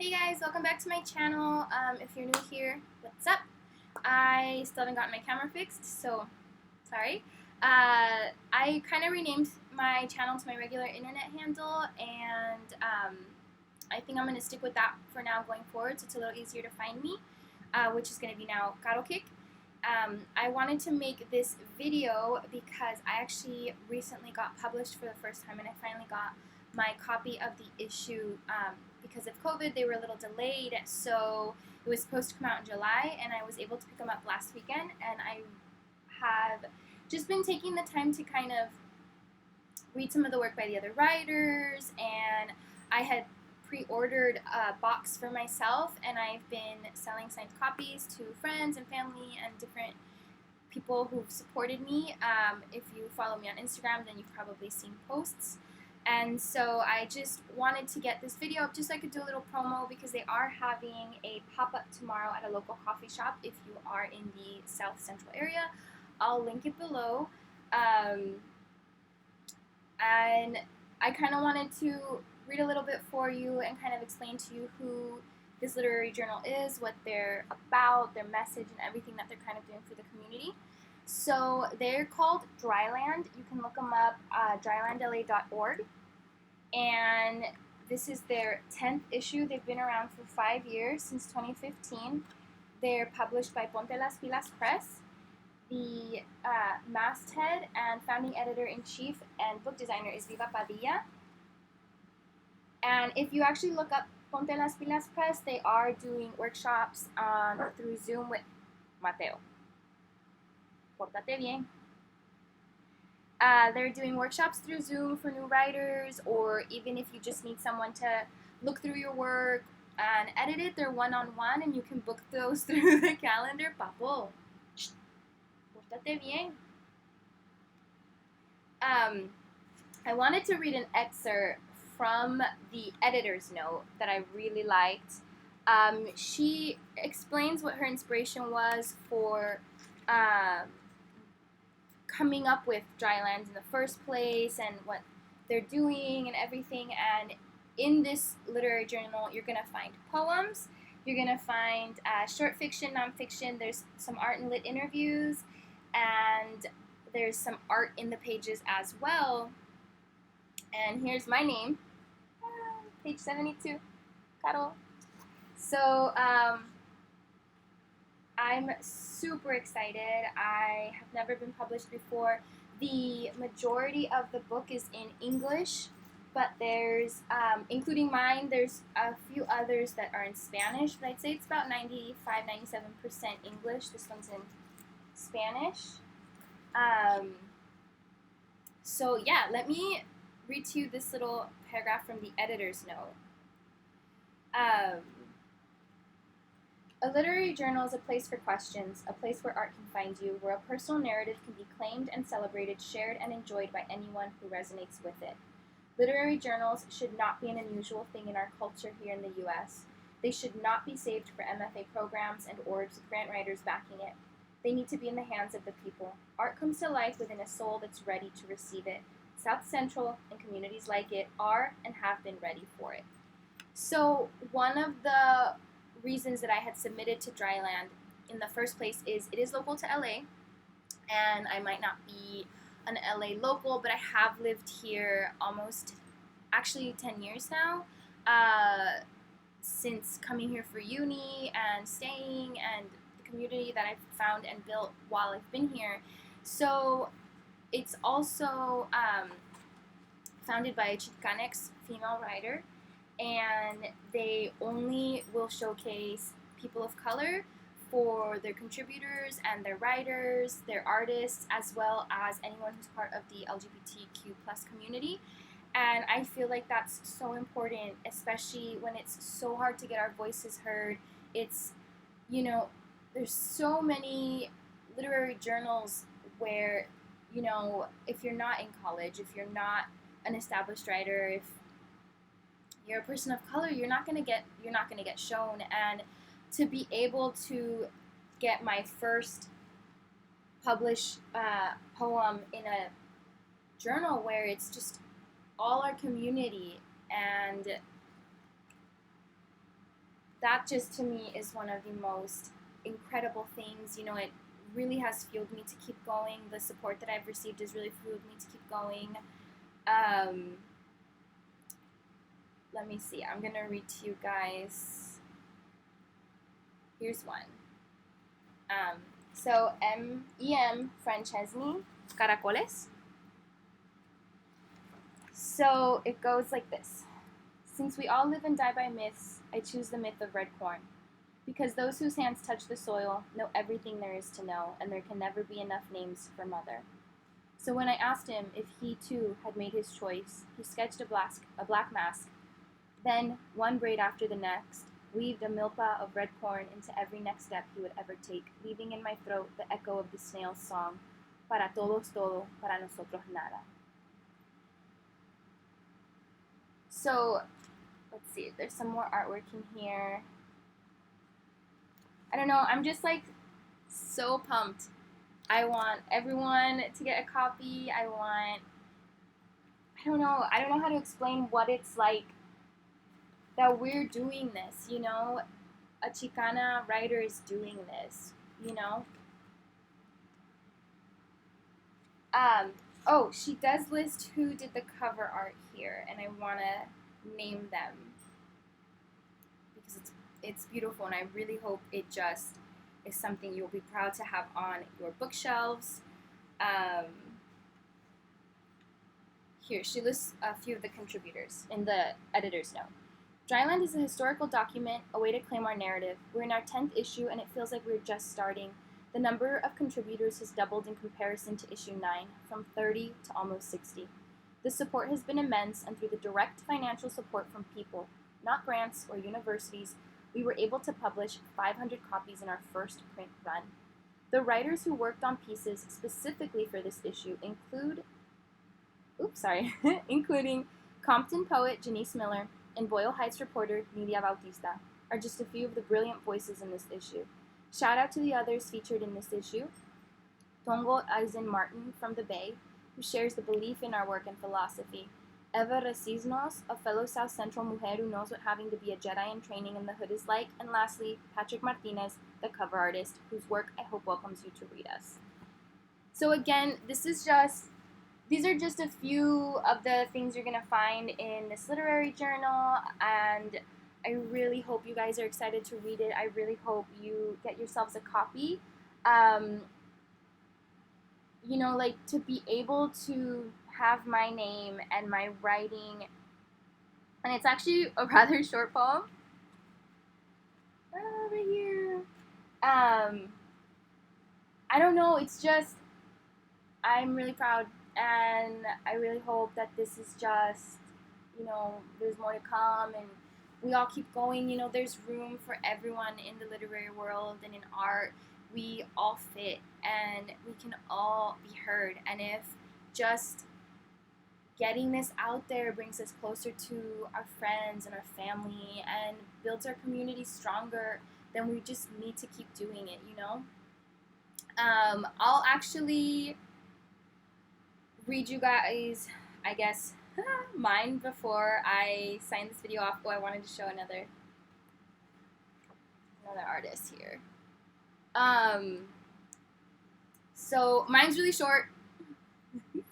Hey guys, welcome back to my channel. If you're new here, what's up? I still haven't gotten my camera fixed, so sorry. I kind of renamed my channel to my regular internet handle, and I think I'm going to stick with that for now going forward, so it's a little easier to find me, which is going to be now Caro Kick. I wanted to make this video because I actually recently got published for the first time, and I finally got my copy of the issue. Because of COVID, they were a little delayed, so it was supposed to come out in July, and I was able to pick them up last weekend, and I have just been taking the time to kind of read some of the work by the other writers, and I had pre-ordered a box for myself, and I've been selling signed copies to friends and family and different people who've supported me. If you follow me on Instagram, then you've probably seen posts. And so I just wanted to get this video up just so I could do a little promo, because they are having a pop-up tomorrow at a local coffee shop if you are in the South Central area. I'll link it below. And I kind of wanted to read a little bit for you and kind of explain to you who this literary journal is, what they're about, their message, and everything that they're kind of doing for the community. So they're called Dryland. You can look them up, drylandla.org. And this is their 10th issue. They've been around for 5 years, since 2015. They're published by Ponte las Pilas Press. The masthead and founding editor-in-chief and book designer is Viva Padilla. And if you actually look up Ponte las Pilas Press, they are doing workshops through Zoom with Mateo. Pórtate bien. They're doing workshops through Zoom for new writers, or even if you just need someone to look through your work and edit it, they're one-on-one, and you can book those through the calendar. Papo, pórtate bien. I wanted to read an excerpt from the editor's note that I really liked. She explains what her inspiration was for coming up with Dryland in the first place, and what they're doing and everything. And in this literary journal, you're going to find poems, you're going to find short fiction, nonfiction, there's some art and lit interviews, and there's some art in the pages as well. And here's my name, page 72, Caro. So, I'm super excited. I have never been published before. The majority of the book is in English, but there's, including mine, there's a few others that are in Spanish, but I'd say it's about 95-97% English. This one's in Spanish. So yeah, let me read to you this little paragraph from the editor's note. A literary journal is a place for questions, a place where art can find you, where a personal narrative can be claimed and celebrated, shared and enjoyed by anyone who resonates with it. Literary journals should not be an unusual thing in our culture here in the U.S. They should not be saved for MFA programs and orgs with grant writers backing it. They need to be in the hands of the people. Art comes to life within a soul that's ready to receive it. South Central and communities like it are and have been ready for it. So one of the reasons that I had submitted to Dryland in the first place is it is local to LA, and I might not be an LA local, but I have lived here almost, actually 10 years now, since coming here for uni and staying, and the community that I've found and built while I've been here. So it's also founded by a Chicanx female writer, and they only will showcase people of color for their contributors and their writers, their artists, as well as anyone who's part of the LGBTQ plus community. And I feel like that's so important, especially when it's so hard to get our voices heard. It's, you know, there's so many literary journals where, you know, if you're not in college, if you're not an established writer, if you're a person of color, you're not gonna get shown. And to be able to get my first published poem in a journal where it's just all our community, and that just to me is one of the most incredible things. You know, it really has fueled me to keep going. The support that I've received has really fueled me to keep going. Let me see. I'm going to read to you guys. Here's one. So, M.E.M. Francesni, Caracoles. So, it goes like this. Since we all live and die by myths, I choose the myth of red corn. Because those whose hands touch the soil know everything there is to know, and there can never be enough names for mother. So when I asked him if he too had made his choice, he sketched a black mask, then, one braid after the next, weaved a milpa of red corn into every next step he would ever take, leaving in my throat the echo of the snail's song, para todos todo, para nosotros nada. So, let's see, there's some more artwork in here. I don't know, I'm just like so pumped. I want everyone to get a copy. I don't know how to explain what it's like that we're doing this, you know? A Chicana writer is doing this, you know? Oh, she does list who did the cover art here, and I want to name them because it's beautiful, and I really hope it just is something you'll be proud to have on your bookshelves. Here, she lists a few of the contributors in the editor's note. Dryland is a historical document, a way to claim our narrative. We're in our 10th issue, and it feels like we're just starting. The number of contributors has doubled in comparison to issue 9, from 30 to almost 60. The support has been immense, and through the direct financial support from people, not grants or universities, we were able to publish 500 copies in our first print run. The writers who worked on pieces specifically for this issue including Compton poet Janice Miller and Boyle Heights reporter Nidia Bautista, are just a few of the brilliant voices in this issue. Shout out to the others featured in this issue. Tongo Eisen Martin from the Bay, who shares the belief in our work and philosophy. Eva Resisnos, a fellow South Central mujer who knows what having to be a Jedi in training in the hood is like. And lastly, Patrick Martinez, the cover artist, whose work I hope welcomes you to read us. So again, these are just a few of the things you're going to find in this literary journal, and I really hope you guys are excited to read it. I really hope you get yourselves a copy. You know, like, to be able to have my name and my writing, and it's actually a rather short poem. Over here. I don't know, it's just, I'm really proud, and I really hope that this is just, you know, there's more to come, and we all keep going. You know, there's room for everyone in the literary world and in art. We all fit, and we can all be heard, and if just getting this out there brings us closer to our friends and our family and builds our community stronger, then we just need to keep doing it, you know? I'll actually read you guys, I guess, mine before I sign this video off. Oh, I wanted to show another artist here. So mine's really short.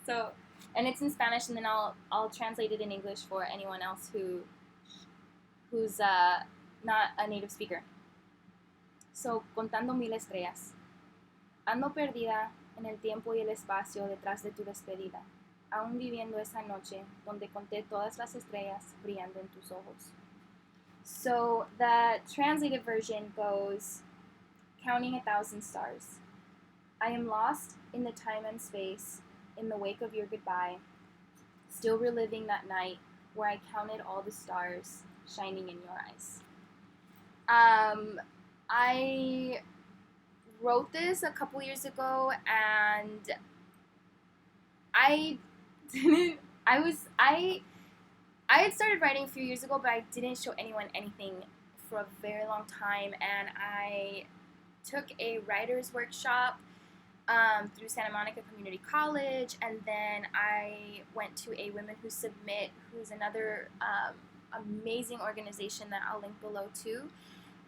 So, and it's in Spanish, and then I'll translate it in English for anyone else who's not a native speaker. So, contando mil estrellas. Ando perdida en el tiempo y el espacio detrás de tu despedida, aún viviendo esa noche donde conté todas las estrellas brillando en tus ojos. So the translated version goes, counting 1,000 stars. I am lost in the time and space in the wake of your goodbye, still reliving that night where I counted all the stars shining in your eyes. I wrote this a couple years ago, and I had started writing a few years ago, but I didn't show anyone anything for a very long time, and I took a writer's workshop through Santa Monica Community College, and then I went to a Women Who Submit, who's another amazing organization that I'll link below too.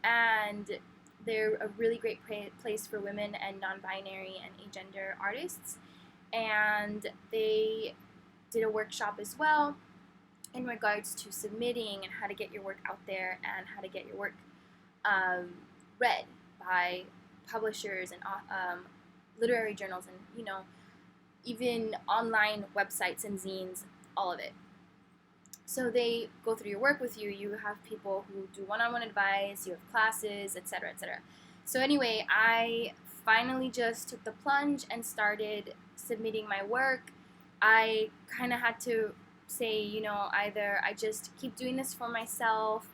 and they're a really great place for women and non-binary and agender artists. And they did a workshop as well in regards to submitting and how to get your work out there and how to get your work read by publishers and literary journals and, you know, even online websites and zines, all of it. So they go through your work with you. You have people who do one-on-one advice, you have classes, etc., etc. So anyway, I finally just took the plunge and started submitting my work. I kind of had to say, you know, either I just keep doing this for myself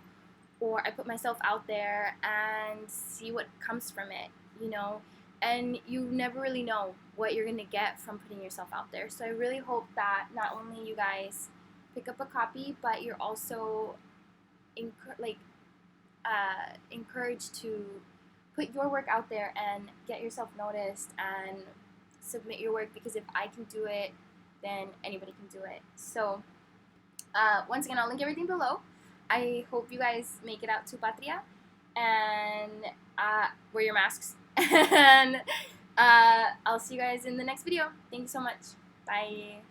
or I put myself out there and see what comes from it, you know. And you never really know what you're going to get from putting yourself out there. So I really hope that not only you guys pick up a copy, but you're also encouraged to put your work out there and get yourself noticed and submit your work, because if I can do it, then anybody can do it. So once again, I'll link everything below. I hope you guys make it out to Patria and wear your masks. And I'll see you guys in the next video. Thank you so much. Bye.